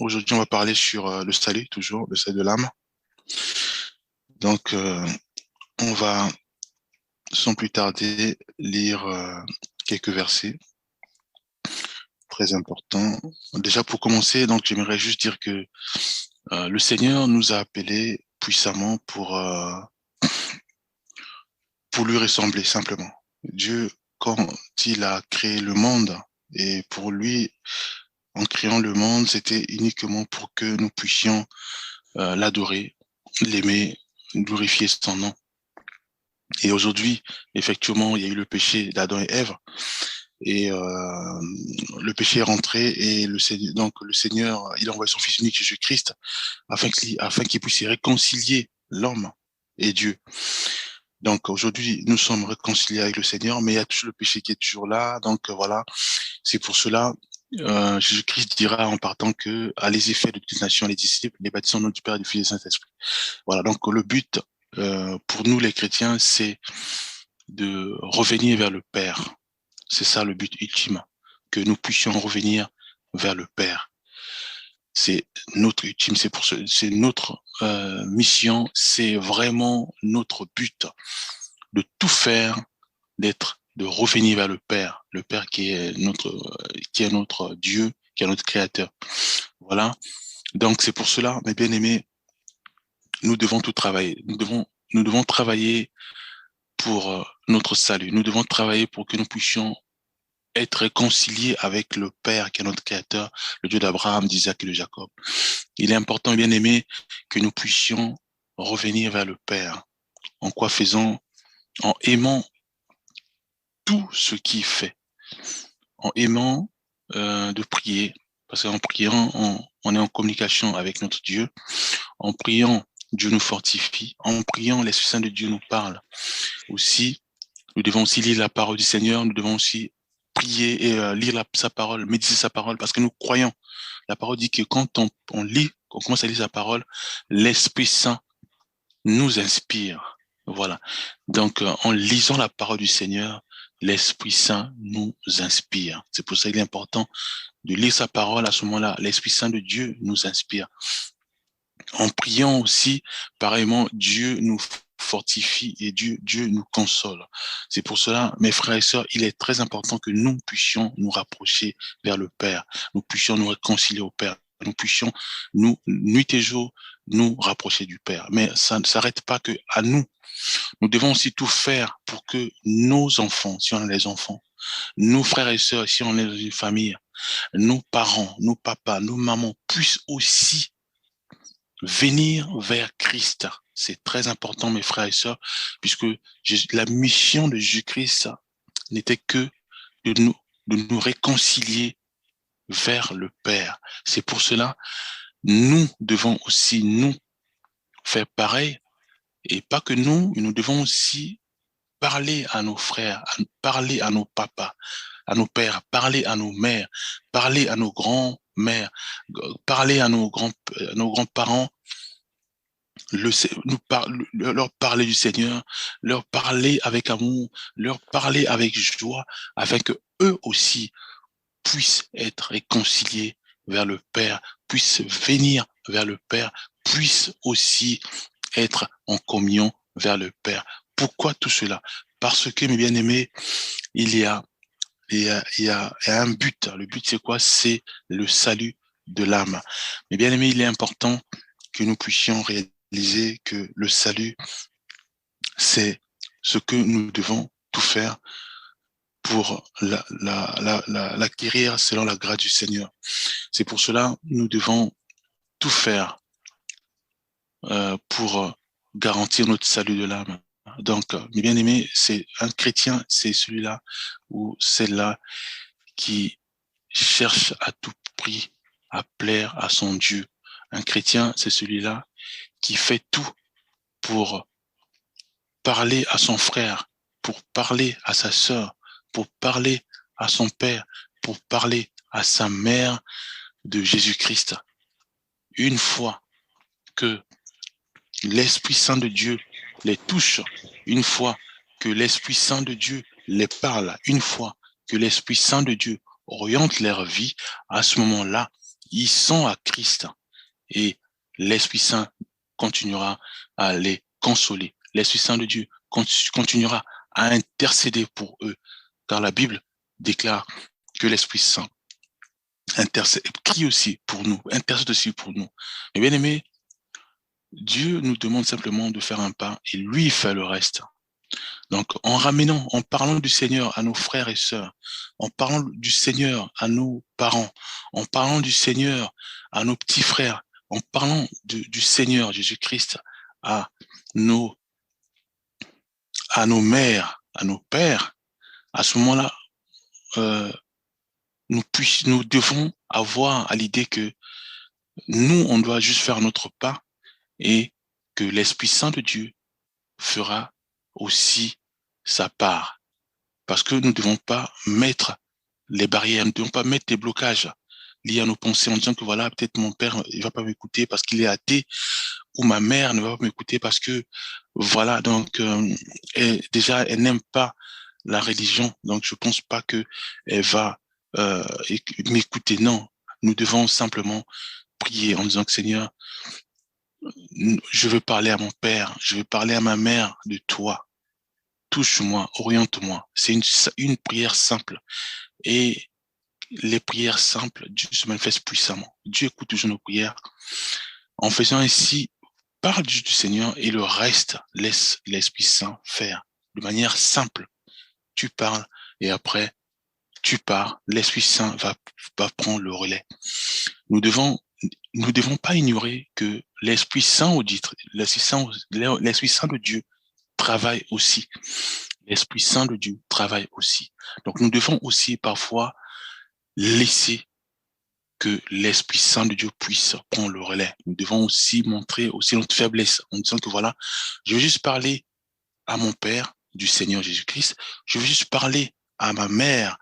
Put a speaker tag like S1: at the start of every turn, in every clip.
S1: Aujourd'hui, on va parler sur le salut, toujours, le salut de l'âme. Donc, on va, sans plus tarder, lire quelques versets très importants. Déjà, pour commencer, donc, j'aimerais juste dire que le Seigneur nous a appelés puissamment pour lui ressembler, simplement. Dieu, quand il a créé le monde, et pour lui, en créant le monde, c'était uniquement pour que nous puissions l'adorer, l'aimer, glorifier son nom. Et aujourd'hui, effectivement, il y a eu le péché d'Adam et Ève, et le péché est rentré, et donc le Seigneur, il a envoyé son Fils unique Jésus-Christ afin qu'il puisse réconcilier l'homme et Dieu. Donc aujourd'hui, nous sommes réconciliés avec le Seigneur, mais il y a toujours le péché qui est toujours là. Donc voilà, c'est pour cela. Jésus-Christ dira en partant que allez-y, faites de toutes les nations les disciples, les baptisant au nom du Père et du Fils et du Saint-Esprit. Voilà, donc le but pour nous les chrétiens, c'est de revenir vers le Père. C'est ça le but ultime, que nous puissions revenir vers le Père. C'est notre ultime, c'est notre mission, c'est vraiment notre but de tout faire, de revenir vers le Père qui est notre Dieu, qui est notre Créateur. Voilà. Donc c'est pour cela, mes bien-aimés, nous devons tout travailler. Nous devons travailler pour notre salut. Nous devons travailler pour que nous puissions être réconciliés avec le Père qui est notre Créateur, le Dieu d'Abraham, d'Isaac et de Jacob. Il est important, bien aimé, que nous puissions revenir vers le Père. En quoi faisant? En aimant tout ce qu'il fait. En aimant de prier. Parce qu'en priant, on est en communication avec notre Dieu. En priant, Dieu nous fortifie. En priant, l'Esprit Saint de Dieu nous parle. Aussi, nous devons aussi lire la parole du Seigneur. Nous devons aussi prier et lire sa parole, méditer sa parole, parce que nous croyons. La parole dit que quand on lit, on commence à lire sa parole, l'Esprit Saint nous inspire. Voilà. Donc, en lisant la parole du Seigneur, l'Esprit Saint nous inspire. C'est pour ça qu'il est important de lire sa parole à ce moment-là. L'Esprit Saint de Dieu nous inspire. En priant aussi, pareillement, Dieu nous fortifie et Dieu nous console. C'est pour cela, mes frères et sœurs, il est très important que nous puissions nous rapprocher vers le Père. Nous puissions nous réconcilier au Père. Nous puissions, nuit et jour, nous rapprocher du Père. Mais ça ne s'arrête pas que à nous. Nous devons aussi tout faire pour que nos enfants, si on a des enfants, nos frères et sœurs, si on est dans une famille, nos parents, nos papas, nos mamans puissent aussi venir vers Christ. C'est très important, mes frères et sœurs, puisque la mission de Jésus-Christ n'était que de nous réconcilier vers le Père. C'est pour cela, nous devons aussi, nous, faire pareil, et pas que nous devons aussi parler à nos frères, parler à nos papas, à nos pères, parler à nos mères, parler à nos grands-mères, parler à nos grands-parents, leur parler du Seigneur, leur parler avec amour, leur parler avec joie, afin que eux aussi puissent être réconciliés vers le Père, puissent venir vers le Père, puissent aussi être en communion vers le Père. Pourquoi tout cela? Parce que, mes bien-aimés, il y a un but. Le but, c'est quoi? C'est le salut de l'âme. Mais bien-aimés, il est important que nous puissions réaliser que le salut, c'est ce que nous devons tout faire pour l'acquérir selon la grâce du Seigneur. C'est pour cela nous devons tout faire pour garantir notre salut de l'âme. Donc, mes bien-aimés, c'est un chrétien, c'est celui-là ou celle-là qui cherche à tout prix à plaire à son Dieu. Un chrétien, c'est celui-là qui fait tout pour parler à son frère, pour parler à sa sœur, pour parler à son père, pour parler à sa mère de Jésus-Christ. Une fois que l'Esprit Saint de Dieu les touche, une fois que l'Esprit Saint de Dieu les parle, une fois que l'Esprit Saint de Dieu oriente leur vie, à ce moment-là, ils sont à Christ et l'Esprit Saint continuera à les consoler. L'Esprit Saint de Dieu continuera à intercéder pour eux, car la Bible déclare que l'Esprit Saint crie aussi pour nous, intercède aussi pour nous. Mais bien aimé, Dieu nous demande simplement de faire un pas et lui fait le reste. Donc, en parlant du Seigneur à nos frères et sœurs, en parlant du Seigneur à nos parents, en parlant du Seigneur à nos petits frères, en parlant du Seigneur Jésus-Christ à nos, à nos mères, à nos pères, à ce moment-là, euh, nous devons avoir à l'idée que nous, on doit juste faire notre pas et que l'Esprit Saint de Dieu fera aussi sa part. Parce que nous ne devons pas mettre les barrières, nous ne devons pas mettre des blocages liés à nos pensées en disant que voilà, peut-être mon père il va pas m'écouter parce qu'il est athée ou ma mère ne va pas m'écouter parce que voilà, donc déjà elle n'aime pas la religion, donc je pense pas que elle va m'écouter. Non, nous devons simplement prier en disant que Seigneur, je veux parler à mon père, je veux parler à ma mère de toi. Touche-moi, oriente-moi. C'est une prière simple. Et les prières simples, Dieu se manifeste puissamment. Dieu écoute toujours nos prières. En faisant ainsi, parle du Seigneur et le reste, laisse l'Esprit Saint faire. De manière simple, tu parles et après, tu pars. L'Esprit Saint va prendre le relais. Nous devons pas ignorer que l'Esprit Saint l'Esprit Saint de Dieu travaille aussi. L'Esprit Saint de Dieu travaille aussi. Donc nous devons aussi parfois laisser que l'Esprit Saint de Dieu puisse prendre le relais. Nous devons aussi montrer aussi notre faiblesse en disant que voilà, je veux juste parler à mon Père du Seigneur Jésus-Christ, je veux juste parler à ma mère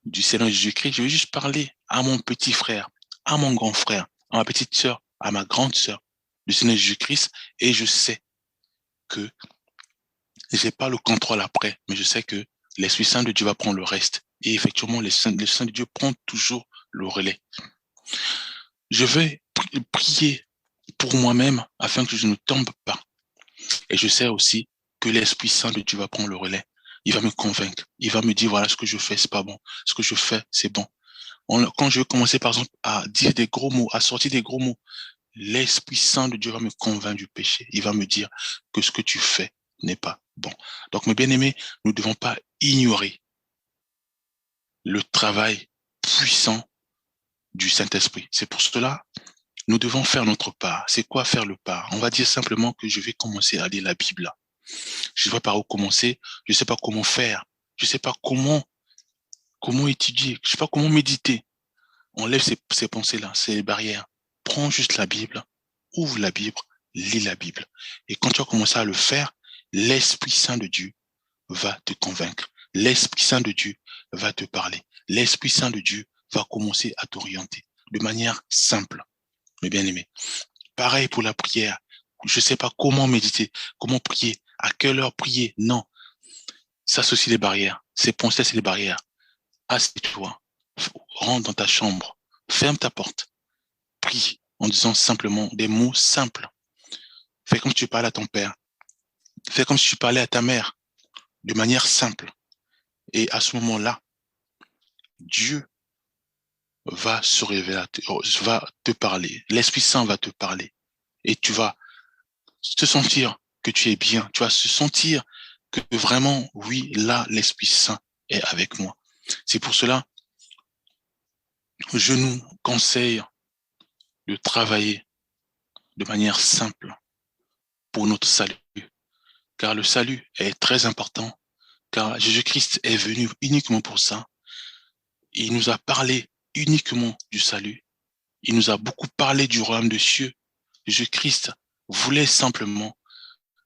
S1: du Seigneur Jésus-Christ, je veux juste parler à mon petit frère, à mon grand frère, à ma petite sœur, à ma grande sœur du Seigneur Jésus-Christ et je sais que j'ai pas le contrôle après, mais je sais que l'Esprit Saint de Dieu va prendre le reste. Et effectivement, le Saint de Dieu prend toujours le relais. Je vais prier pour moi-même afin que je ne tombe pas. Et je sais aussi que l'Esprit Saint de Dieu va prendre le relais. Il va me convaincre. Il va me dire, voilà, ce que je fais, c'est pas bon. Ce que je fais, c'est bon. Quand je vais commencer, par exemple, à dire des gros mots, à sortir des gros mots, l'Esprit Saint de Dieu va me convaincre du péché. Il va me dire que ce que tu fais n'est pas bon. Donc, mes bien-aimés, nous ne devons pas ignorer le travail puissant du Saint-Esprit. C'est pour cela, nous devons faire notre part. C'est quoi faire le pas? On va dire simplement que je vais commencer à lire la Bible. Je ne sais pas par où commencer. Je ne sais pas comment faire. Je ne sais pas comment étudier. Je ne sais pas comment méditer. Enlève ces pensées-là, ces barrières. Prends juste la Bible, ouvre la Bible, lis la Bible. Et quand tu vas commencer à le faire, l'Esprit Saint de Dieu va te convaincre. L'Esprit Saint de Dieu va te parler. L'Esprit Saint de Dieu va commencer à t'orienter de manière simple, mes bien-aimés. Pareil pour la prière. Je ne sais pas comment méditer, comment prier, à quelle heure prier. Non, ça c'est aussi les barrières. Ces pensées, c'est les barrières. Assieds-toi, rentre dans ta chambre, ferme ta porte, prie en disant simplement des mots simples. Fais comme si tu parlais à ton père. Fais comme si tu parlais à ta mère, de manière simple. Et à ce moment-là, Dieu va se révéler, va te parler. L'Esprit Saint va te parler. Et tu vas te sentir que tu es bien. Tu vas se sentir que vraiment, oui, là, l'Esprit Saint est avec moi. C'est pour cela, je nous conseille de travailler de manière simple pour notre salut. Car le salut est très important, car Jésus-Christ est venu uniquement pour ça. Il nous a parlé uniquement du salut. Il nous a beaucoup parlé du royaume des cieux. Jésus-Christ voulait simplement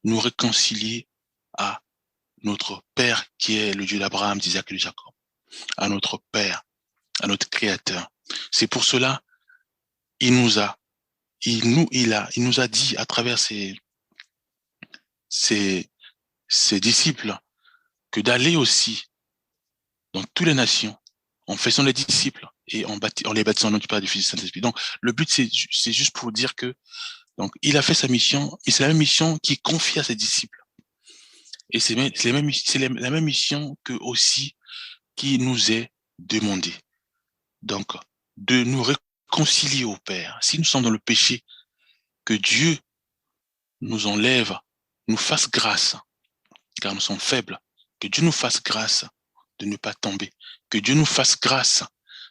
S1: nous réconcilier à notre Père qui est le Dieu d'Abraham, d'Isaac et de Jacob, à notre Père, à notre Créateur. C'est pour cela, il nous a dit à travers ses disciples que d'aller aussi dans toutes les nations en faisant les disciples et en les baptisant au nom du Père, du Fils et du Saint-Esprit. Donc, le but, c'est juste pour dire que, donc, il a fait sa mission, et c'est la même mission qu'il confie à ses disciples. Et c'est la même mission que aussi qui nous est demandée. Donc, de nous réconcilier au Père. Si nous sommes dans le péché, que Dieu nous enlève, nous fasse grâce, car nous sommes faibles. Que Dieu nous fasse grâce de ne pas tomber. Que Dieu nous fasse grâce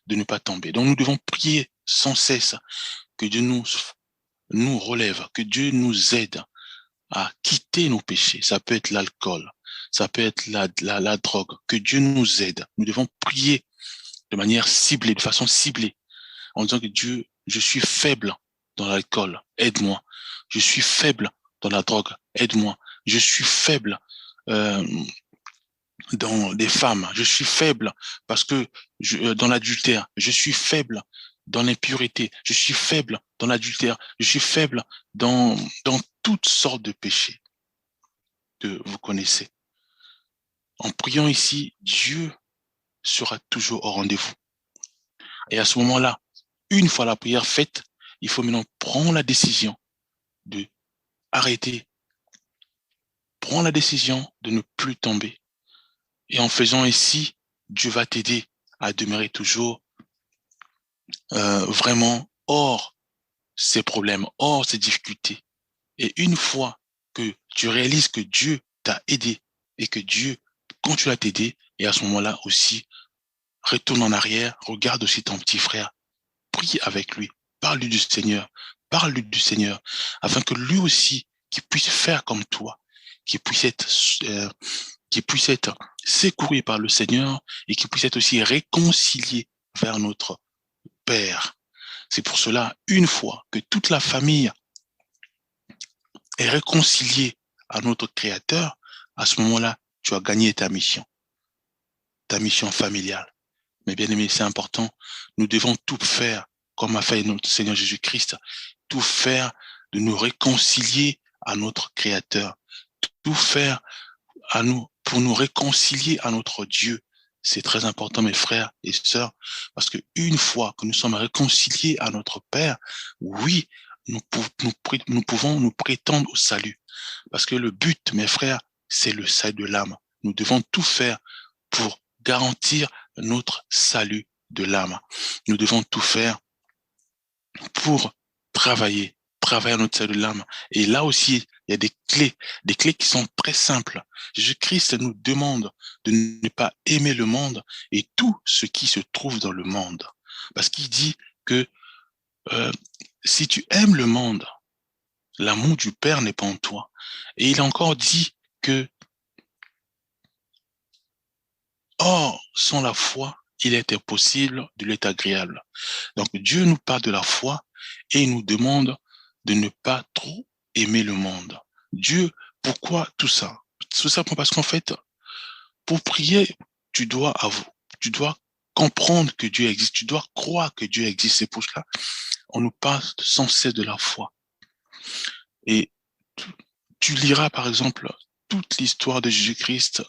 S1: de ne pas tomber. Donc, nous devons prier sans cesse que Dieu nous relève, que Dieu nous aide à quitter nos péchés. Ça peut être l'alcool, ça peut être la drogue. Que Dieu nous aide. Nous devons prier de manière ciblée, de façon ciblée, en disant que Dieu, je suis faible dans l'alcool, aide-moi. Je suis faible dans la drogue, aide-moi. Je suis faible dans les femmes, je suis faible parce que dans l'adultère, je suis faible dans l'impureté, je suis faible dans l'adultère, je suis faible dans toutes sortes de péchés que vous connaissez. En priant ici, Dieu sera toujours au rendez-vous. Et à ce moment-là, une fois la prière faite, il faut maintenant prendre la décision de arrêter, prendre la décision de ne plus tomber. Et en faisant ainsi, Dieu va t'aider à demeurer toujours vraiment hors ces problèmes, hors ces difficultés. Et une fois que tu réalises que Dieu t'a aidé et que Dieu continue à t'aider, et à ce moment-là aussi, retourne en arrière, regarde aussi ton petit frère, prie avec lui, parle-lui du Seigneur, parle-lui du Seigneur, afin que lui aussi, qu'il puisse faire comme toi, qu'il puisse être, euh, qu'il puisse être secouru par le Seigneur et qu'il puisse être aussi réconcilié vers notre Père. C'est pour cela, une fois que toute la famille est réconciliée à notre Créateur, à ce moment-là, tu as gagné ta mission familiale. Mais bien aimé, c'est important. Nous devons tout faire, comme a fait notre Seigneur Jésus-Christ, tout faire de nous réconcilier à notre Créateur, tout faire à nous pour nous réconcilier à notre Dieu. C'est très important, mes frères et sœurs, parce que une fois que nous sommes réconciliés à notre Père, oui, nous pouvons nous prétendre au salut. Parce que le but, mes frères, c'est le salut de l'âme. Nous devons tout faire pour garantir notre salut de l'âme. Nous devons tout faire pour travailler à notre salut de l'âme. Et là aussi, il y a des clés qui sont très simples. Jésus-Christ nous demande de ne pas aimer le monde et tout ce qui se trouve dans le monde. Parce qu'il dit que si tu aimes le monde, l'amour du Père n'est pas en toi. Et il a encore dit que, or, sans la foi, il est impossible de l'être agréable. Donc Dieu nous parle de la foi et il nous demande de ne pas trop aimer le monde. Dieu, pourquoi tout ça? Tout ça parce qu'en fait, pour prier, tu dois comprendre que Dieu existe, tu dois croire que Dieu existe. C'est pour cela on nous parle sans cesse de la foi. Et tu liras par exemple toute l'histoire de Jésus-Christ,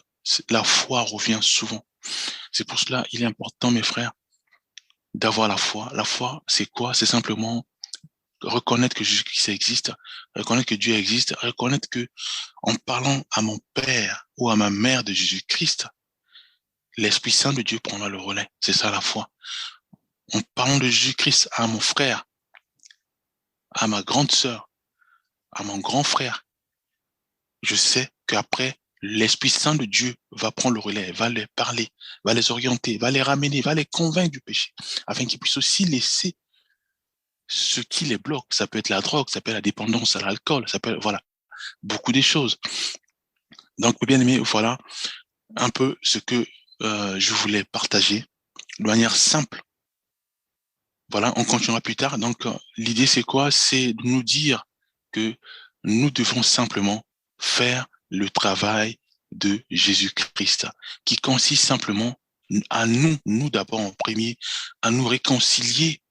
S1: la foi revient souvent. C'est pour cela il est important, mes frères, d'avoir la foi. La foi, c'est quoi? C'est simplement reconnaître que Jésus-Christ existe, reconnaître que Dieu existe, reconnaître que en parlant à mon père ou à ma mère de Jésus-Christ, l'Esprit Saint de Dieu prendra le relais. C'est ça la foi. En parlant de Jésus-Christ à mon frère, à ma grande sœur, à mon grand frère, je sais qu'après, l'Esprit Saint de Dieu va prendre le relais, va les parler, va les orienter, va les ramener, va les convaincre du péché, afin qu'ils puissent aussi laisser ce qui les bloque. Ça peut être la drogue, ça peut être la dépendance à l'alcool, ça peut être, voilà, beaucoup de choses. Donc, bien aimé, voilà un peu ce que je voulais partager de manière simple. Voilà, on continuera plus tard. Donc, l'idée, c'est quoi? C'est de nous dire que nous devons simplement faire le travail de Jésus-Christ, qui consiste simplement à nous d'abord en premier, à nous réconcilier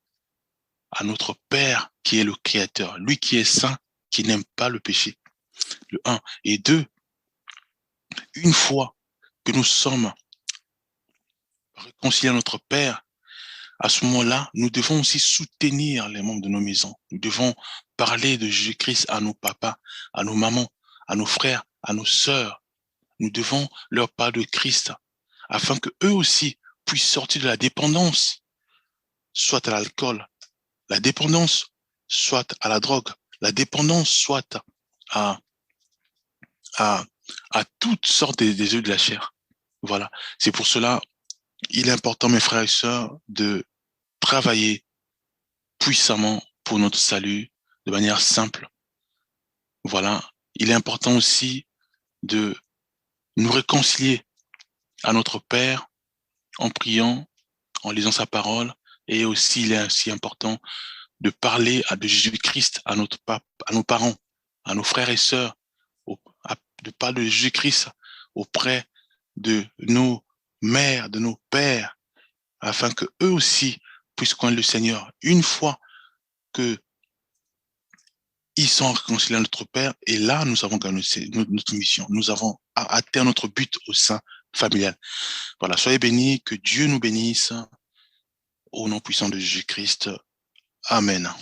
S1: à notre Père qui est le Créateur, lui qui est saint, qui n'aime pas le péché. Le un. Et deux, une fois que nous sommes réconciliés à notre Père, À ce moment-là, nous devons aussi soutenir les membres de nos maisons. Nous devons parler de Jésus-Christ à nos papas, à nos mamans, à nos frères, à nos sœurs. Nous devons leur parler de Christ afin que eux aussi puissent sortir de la dépendance, soit à l'alcool, la dépendance, soit à la drogue, la dépendance, soit à, à, à toutes sortes des œufs de la chair. Voilà. C'est pour cela, il est important, mes frères et sœurs, de travailler puissamment pour notre salut de manière simple. Voilà. Il est important aussi de nous réconcilier à notre Père en priant, en lisant sa parole, et aussi il est aussi important de parler de Jésus-Christ à notre pape, à nos parents, à nos frères et sœurs, de parler de Jésus-Christ auprès de nos mères, de nos pères, afin que eux aussi puissent connaître le Seigneur. Une fois que ils sont réconciliés à notre Père, et là, nous avons gagné notre mission. Nous avons atteint notre but au sein familial. Voilà, soyez bénis, que Dieu nous bénisse, au nom puissant de Jésus-Christ. Amen.